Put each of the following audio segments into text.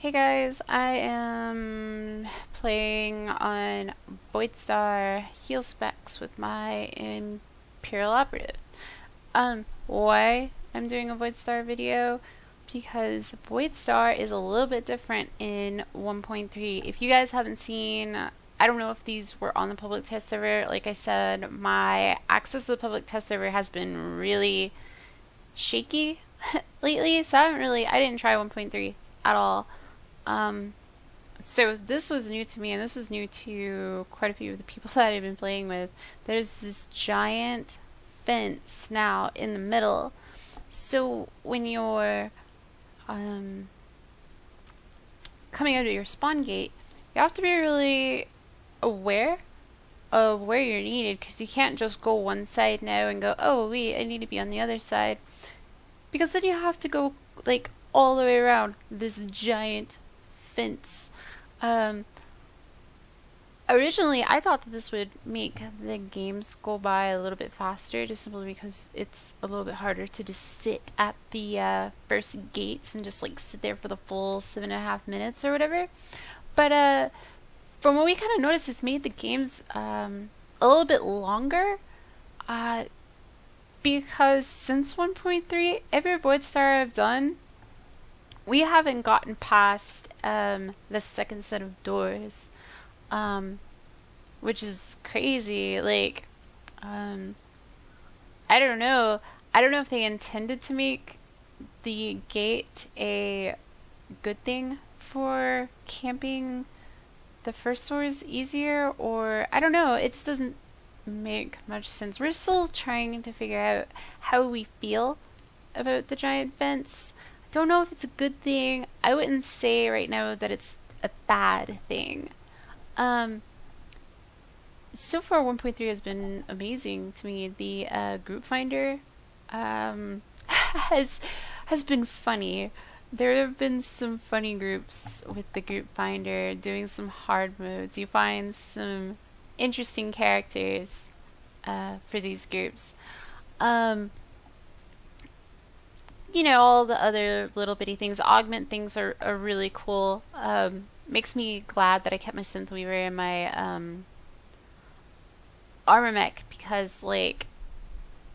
Hey guys, I am playing on Voidstar heal specs with my Imperial Operative. Why I'm doing a Voidstar video? Because Voidstar is a little bit different in 1.3. If you guys haven't seen, I don't know if these were on the public test server. Like I said, my access to the public test server has been really shaky lately, so I didn't try 1.3 at all. Um, so this was new to me, and this was new to quite a few of the people that I've been playing with. There's this giant fence now in the middle. So when you're coming out of your spawn gate, you have to be really aware of where you're needed, because you can't just go one side now and go, oh wait, I need to be on the other side, because then you have to go like all the way around this giant fence. Um, Originally, I thought that this would make the games go by a little bit faster, just simply because it's a little bit harder to just sit at the first gates and just like sit there for the full 7.5 minutes or whatever. But from what we kind of noticed, it's made the games a little bit longer. Uh, because since 1.3, every Voidstar I've done, we haven't gotten past the second set of doors, which is crazy. Like, I don't know. I don't know if they intended to make the gate a good thing for camping the first doors easier, or I don't know. It just doesn't make much sense. We're still trying to figure out how we feel about the giant fence. Don't know if it's a good thing. I wouldn't say right now that it's a bad thing. Um, so far 1.3 has been amazing to me. The group finder has been funny. There have been some funny groups with the group finder doing some hard modes. You find some interesting characters for these groups. Um, all the other little bitty things, augment things are really cool. Makes me glad that I kept my synth weaver and my armor mech, because like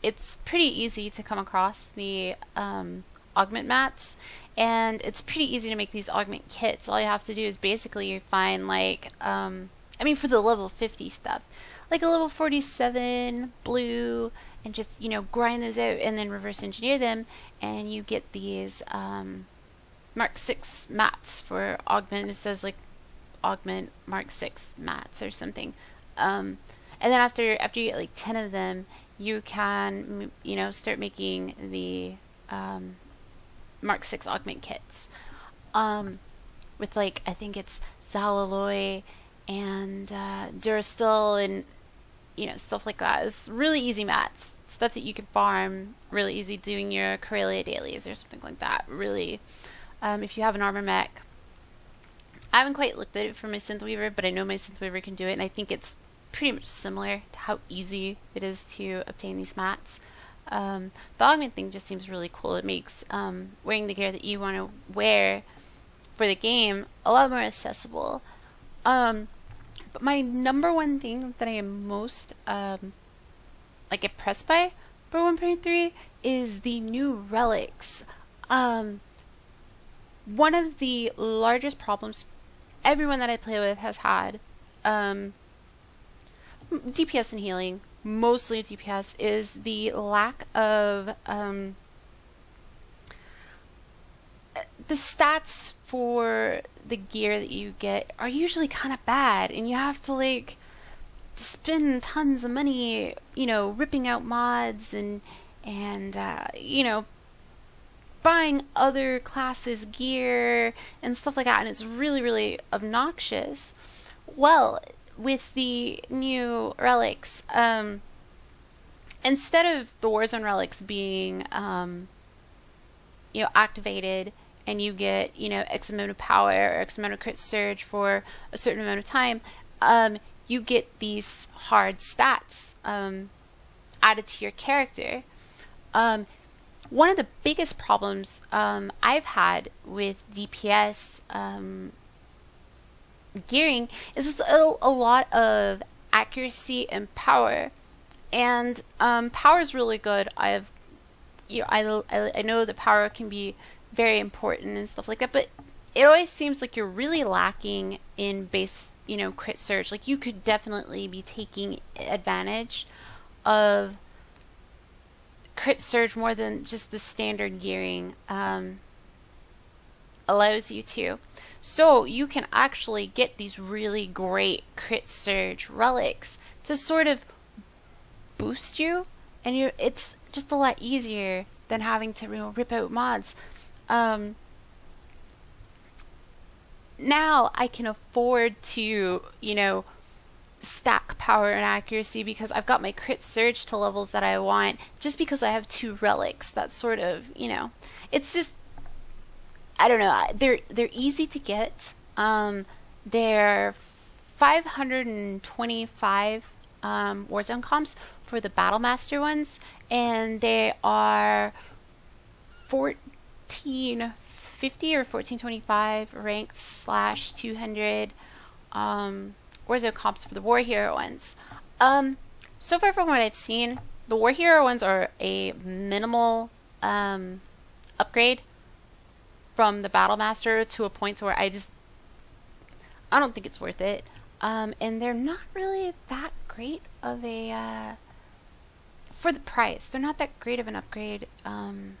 it's pretty easy to come across the augment mats, and it's pretty easy to make these augment kits. All you have to do is basically find like for the level 50 stuff, like a level 47 blue, and just grind those out and then reverse engineer them, and you get these Mark 6 mats for augment. It says like augment Mark 6 mats or something. And then after you get like 10 of them, you can start making the Mark 6 augment kits. With like, I think it's Zalaloy and Durastil and stuff like that. It's really easy mats, stuff that you can farm really easy doing your Corellia dailies or something like that. Really, if you have an armor mech, I haven't quite looked at it for my synth weaver, but I know my synth weaver can do it, and I think it's pretty much similar to how easy it is to obtain these mats. The augment thing just seems really cool. It makes wearing the gear that you want to wear for the game a lot more accessible. But my number one thing that I am most impressed by for 1.3 is the new relics. One of the largest problems everyone that I play with has had, DPS and healing, mostly DPS, is the lack of the stats for the gear that you get are usually kind of bad, and you have to like spend tons of money, ripping out mods and buying other classes gear and stuff like that, and it's really, really obnoxious. Well, with the new relics, instead of the Warzone relics being activated, and you get X amount of power or X amount of crit surge for a certain amount of time, you get these hard stats added to your character. one of the biggest problems I've had with DPS gearing is it's a lot of accuracy and power. And power is really good. I know that power can be very important and stuff like that, but it always seems like you're really lacking in base, crit surge. Like you could definitely be taking advantage of crit surge more than just the standard gearing allows you to. So you can actually get these really great crit surge relics to sort of boost you, and it's just a lot easier than having to rip out mods. Now I can afford to, stack power and accuracy because I've got my crit surge to levels that I want just because I have 2 relics. That's sort of, it's just, I don't know. They're easy to get. They're 525 Warzone comps for the Battlemaster ones, and they are 1450 or 1425 ranked / 200 Warzone comps for the War Hero ones. So far from what I've seen, the War Hero ones are a minimal upgrade from the Battlemaster to a point where I don't think it's worth it. And they're not really that great of a for the price. They're not that great of an upgrade from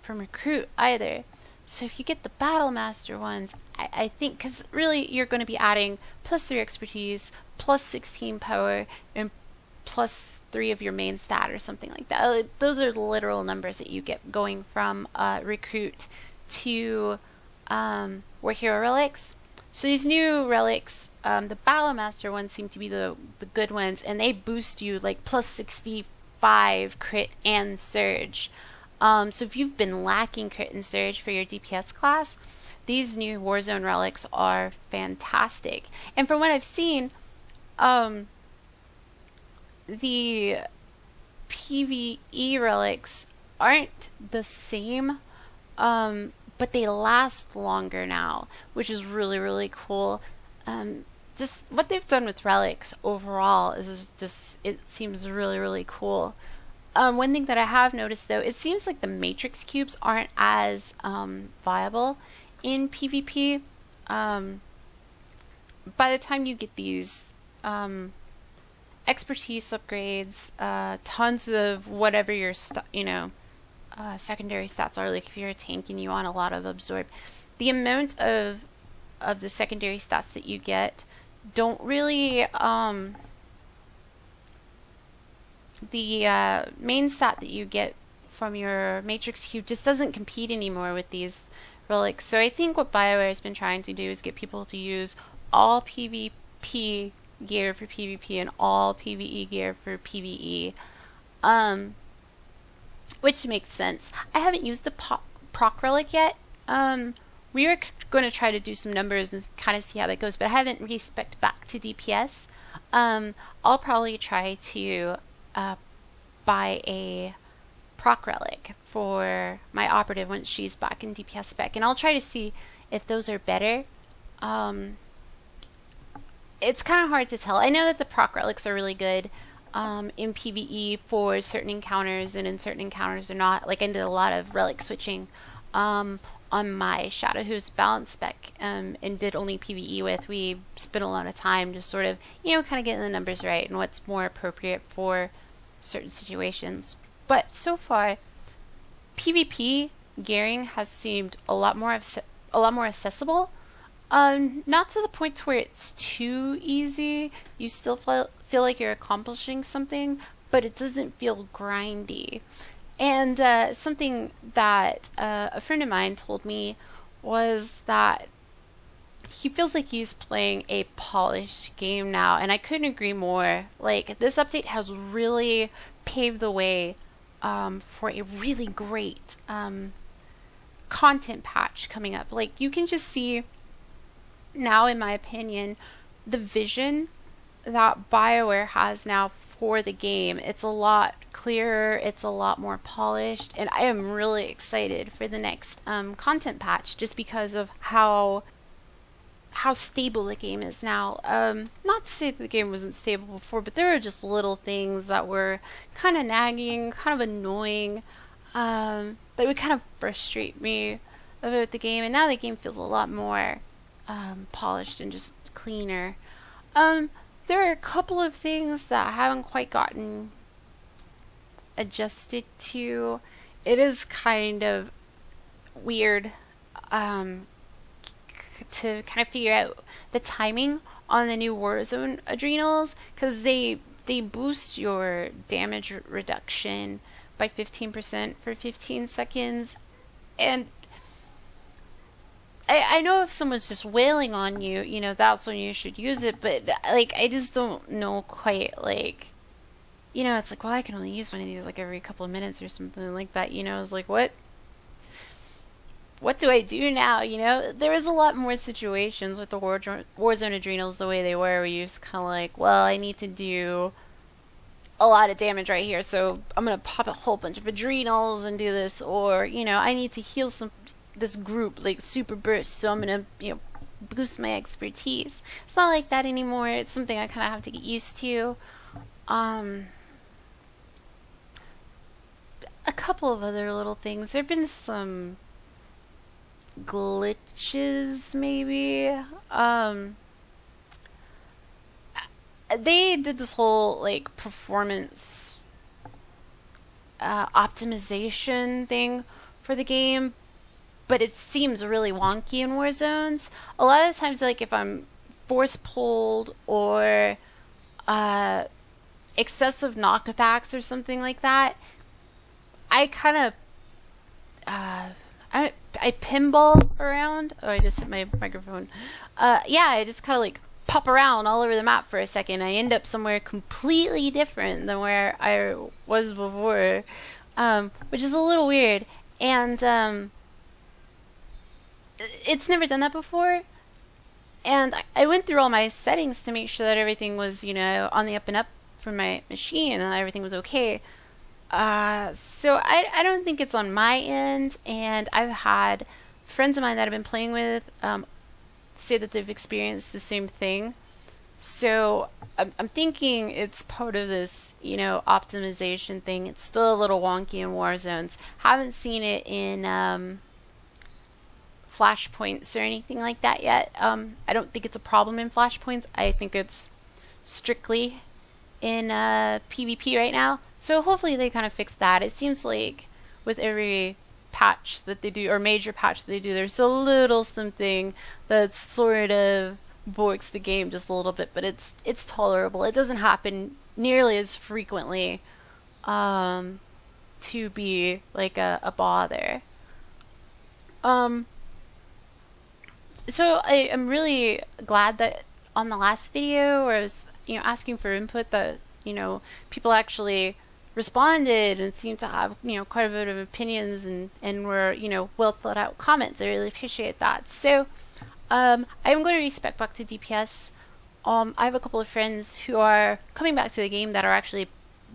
Recruit either. So if you get the Battlemaster ones, I think, because really you're going to be adding +3 expertise, +16 power, and +3 of your main stat or something like that. Those are the literal numbers that you get going from Recruit to War Hero relics. So these new relics, the Battlemaster ones seem to be the good ones, and they boost you like +65 crit and surge. So if you've been lacking crit and surge for your DPS class, these new Warzone relics are fantastic. And from what I've seen, the PvE relics aren't the same, but they last longer now, which is really, really cool. Just what they've done with relics overall is just, it seems really, really cool. One thing that I have noticed though, it seems like the matrix cubes aren't as viable in PvP. By the time you get these expertise upgrades, tons of whatever your secondary stats are, like if you're a tank and you want a lot of absorb, the amount of the secondary stats that you get don't really the main stat that you get from your matrix cube just doesn't compete anymore with these relics. So I think what BioWare has been trying to do is get people to use all PvP gear for PvP and all PvE gear for PvE, which makes sense. I haven't used the proc relic yet. We were going to try to do some numbers and kind of see how that goes, but I haven't respec'd back to DPS. I'll probably try to buy a proc relic for my operative once she's back in DPS spec, and I'll try to see if those are better. It's kind of hard to tell. I know that the proc relics are really good in PvE for certain encounters, and in certain encounters they're not. Like I did a lot of relic switching on my Shadow Who's balance spec and did only PvE with. We spent a lot of time just sort of, kind of getting the numbers right and what's more appropriate for certain situations. But so far, PvP gearing has seemed a lot more accessible. Not to the point where it's too easy. You still feel like you're accomplishing something, but it doesn't feel grindy. And something that a friend of mine told me was that he feels like he's playing a polished game now, and I couldn't agree more. Like, this update has really paved the way for a really great content patch coming up. Like, you can just see now, in my opinion, the vision that BioWare has now for the game. It's a lot clearer, it's a lot more polished, and I am really excited for the next content patch just because of how stable the game is now. Not to say that the game wasn't stable before, but there were just little things that were kind of nagging, kind of annoying, that would kind of frustrate me about the game. And now the game feels a lot more polished and just cleaner. There are a couple of things that I haven't quite gotten adjusted to. It is kind of weird to kind of figure out the timing on the new Warzone adrenals, because they boost your damage reduction by 15% for 15 seconds. And I know if someone's just wailing on you, you know, that's when you should use it, but like I just don't know quite, like, you know, it's like, well, I can only use one of these like every couple of minutes or something like that, you know. It's like, what do I do now, you know? There is a lot more situations with the Warzone adrenals the way they were, where you're just kind of like, well, I need to do a lot of damage right here, so I'm gonna pop a whole bunch of adrenals and do this, or, you know, I need to heal this group like super burst, so I'm gonna, you know, boost my expertise. It's not like that anymore. It's something I kind of have to get used to. A couple of other little things. There have been some glitches, maybe. They did this whole like performance optimization thing for the game, but it seems really wonky in Warzones. A lot of times, like if I'm force pulled or excessive knockbacks or something like that, I kind of I pinball around. Oh, I just hit my microphone. Yeah, I just kind of like pop around all over the map for a second. I end up somewhere completely different than where I was before, which is a little weird. And it's never done that before. And I went through all my settings to make sure that everything was, you know, on the up and up for my machine, and everything was okay. So I don't think it's on my end, and I've had friends of mine that I've been playing with say that they've experienced the same thing. So I'm thinking it's part of this, you know, optimization thing. It's still a little wonky in Warzones. Haven't seen it in flashpoints or anything like that yet. I don't think it's a problem in flashpoints. I think it's strictly in PvP right now. So hopefully they kind of fix that. It seems like with every patch that they do, or major patch that they do, there's a little something that sort of voids the game just a little bit, but it's tolerable. It doesn't happen nearly as frequently to be like a bother. So I'm really glad that on the last video where I was, you know, asking for input, that, you know, people actually responded and seemed to have, you know, quite a bit of opinions and were, you know, well thought out comments. I really appreciate that. So I'm going to respect back to DPS. I have a couple of friends who are coming back to the game that are actually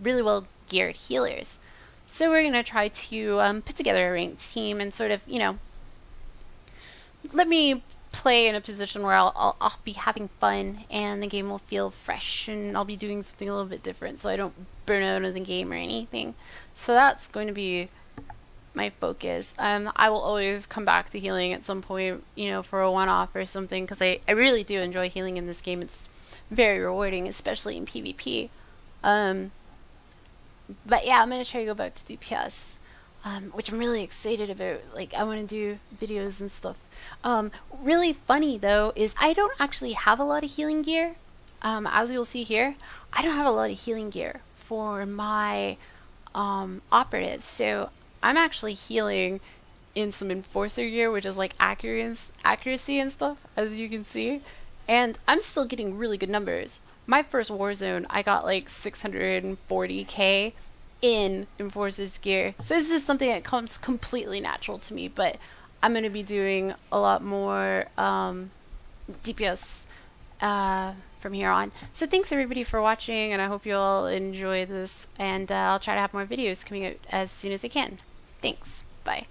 really well geared healers. So we're going to try to put together a ranked team and sort of, you know, let me play in a position where I'll be having fun and the game will feel fresh and I'll be doing something a little bit different so I don't burn out of the game or anything. So that's going to be my focus. I will always come back to healing at some point, you know, for a one-off or something, because I really do enjoy healing in this game. It's very rewarding, especially in PvP. But yeah, I'm going to try to go back to DPS. Which I'm really excited about. Like, I want to do videos and stuff. Really funny though is I don't actually have a lot of healing gear. As you'll see here, I don't have a lot of healing gear for my operatives. So I'm actually healing in some enforcer gear, which is like accuracy and stuff, as you can see. And I'm still getting really good numbers. My first Warzone, I got like 640k in Enforcer's gear. So this is something that comes completely natural to me, but I'm going to be doing a lot more DPS from here on. So thanks everybody for watching, and I hope you all enjoy this, and I'll try to have more videos coming out as soon as I can. Thanks. Bye.